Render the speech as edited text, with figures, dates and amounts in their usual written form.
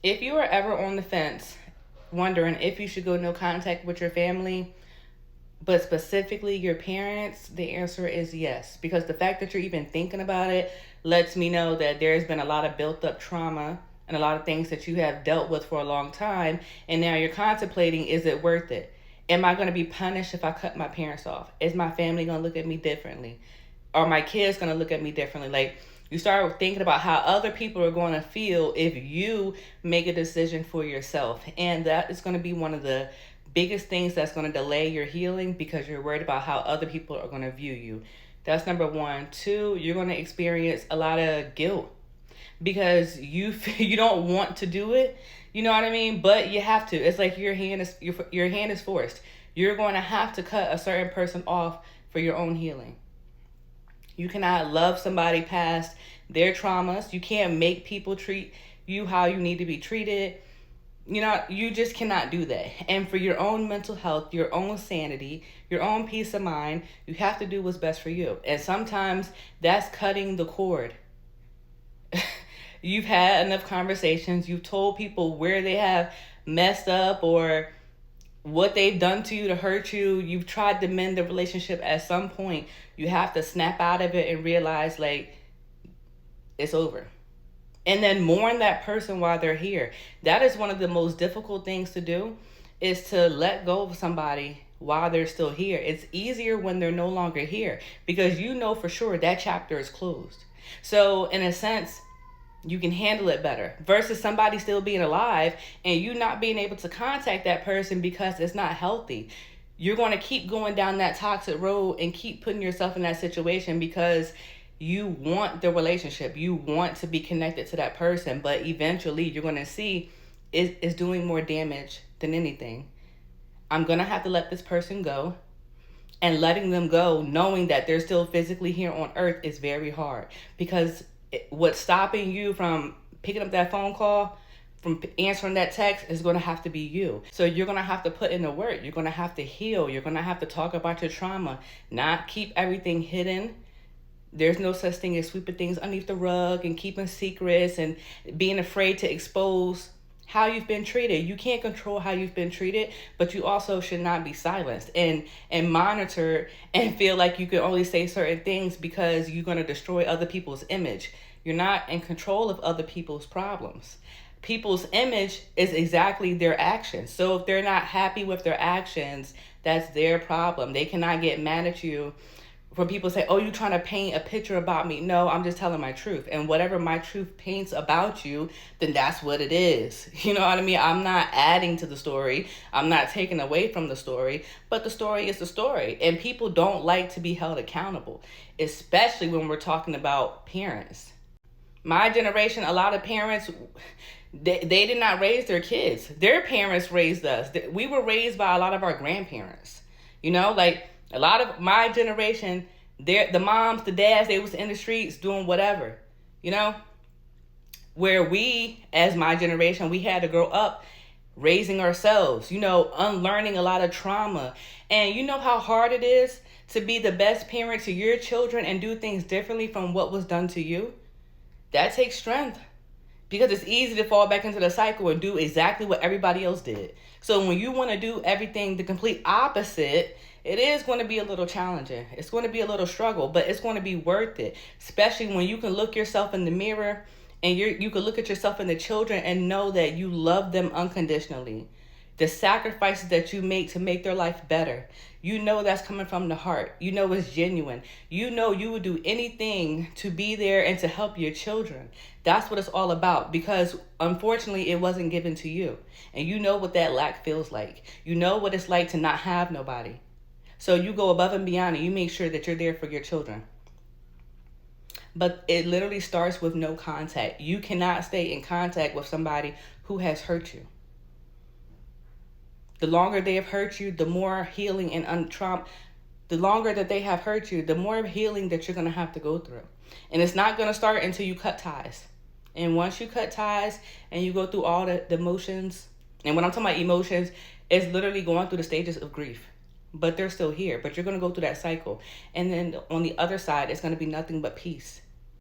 If you are ever on the fence, wondering if you should go no contact with your family, but specifically your parents, the answer is yes. Because the fact that you're even thinking about it lets me know that there's been a lot of built up trauma and a lot of things that you have dealt with for a long time. And now you're contemplating, is it worth it? Am I going to be punished if I cut my parents off? Is my family going to look at me differently? Are my kids going to look at me differently? Like, you start thinking about how other people are going to feel if you make a decision for yourself. And that is going to be one of the biggest things that's going to delay your healing because you're worried about how other people are going to view you. That's number one. Two, you're going to experience a lot of guilt because you don't want to do it. You know what I mean? But you have to. It's like your hand is forced. You're going to have to cut a certain person off for your own healing. You cannot love somebody past their traumas. You can't make people treat you how you need to be treated. You know, you just cannot do that. And for your own mental health, your own sanity, your own peace of mind, you have to do what's best for you. And sometimes that's cutting the cord. You've had enough conversations. You've told people where they have messed up or what they've done to you to hurt you. You've tried to mend the relationship. At some point you have to snap out of it and realize, like, it's over, and then mourn that person while they're here. That is one of the most difficult things to do, is to let go of somebody while they're still here. It's easier when they're no longer here because you know for sure that chapter is closed. So in a sense, you can handle it better versus somebody still being alive and you not being able to contact that person because it's not healthy. You're going to keep going down that toxic road and keep putting yourself in that situation because you want the relationship. You want to be connected to that person, but eventually you're going to see it's doing more damage than anything. I'm going to have to let this person go. And letting them go, knowing that they're still physically here on earth, is very hard because what's stopping you from picking up that phone call, from answering that text, is going to have to be you. So you're going to have to put in the work. You're going to have to heal. You're going to have to talk about your trauma, not keep everything hidden. There's no such thing as sweeping things underneath the rug and keeping secrets and being afraid to expose how you've been treated. You can't control how you've been treated, but you also should not be silenced and monitored and feel like you can only say certain things because you're going to destroy other people's image. You're not in control of other people's problems. People's image is exactly their actions. So if they're not happy with their actions, that's their problem. They cannot get mad at you when people say, oh, you're trying to paint a picture about me. No, I'm just telling my truth. And whatever my truth paints about you, then that's what it is. You know what I mean? I'm not adding to the story. I'm not taking away from the story. But the story is the story. And people don't like to be held accountable, especially when we're talking about parents. My generation, a lot of parents, they did not raise their kids. Their parents raised us. We were raised by a lot of our grandparents. You know, like, a lot of my generation, the moms, the dads, they was in the streets doing whatever, you know? Where we, as my generation, we had to grow up raising ourselves, you know, unlearning a lot of trauma. And you know how hard it is to be the best parent to your children and do things differently from what was done to you? That takes strength. Because it's easy to fall back into the cycle and do exactly what everybody else did. So when you want to do everything the complete opposite, it is going to be a little challenging. It's going to be a little struggle, but it's going to be worth it. Especially when you can look yourself in the mirror and you can look at yourself and the children and know that you love them unconditionally. The sacrifices that you make to make their life better, you know that's coming from the heart. You know it's genuine. You know you would do anything to be there and to help your children. That's what it's all about, because unfortunately it wasn't given to you. And you know what that lack feels like. You know what it's like to not have nobody. So you go above and beyond and you make sure that you're there for your children. But it literally starts with no contact. You cannot stay in contact with somebody who has hurt you. The longer they have hurt you, the more healing and trauma. The longer that they have hurt you, the more healing that you're going to have to go through. And it's not going to start until you cut ties. And once you cut ties and you go through all the emotions, and when I'm talking about emotions, it's literally going through the stages of grief. But they're still here. But you're going to go through that cycle. And then on the other side, it's going to be nothing but peace.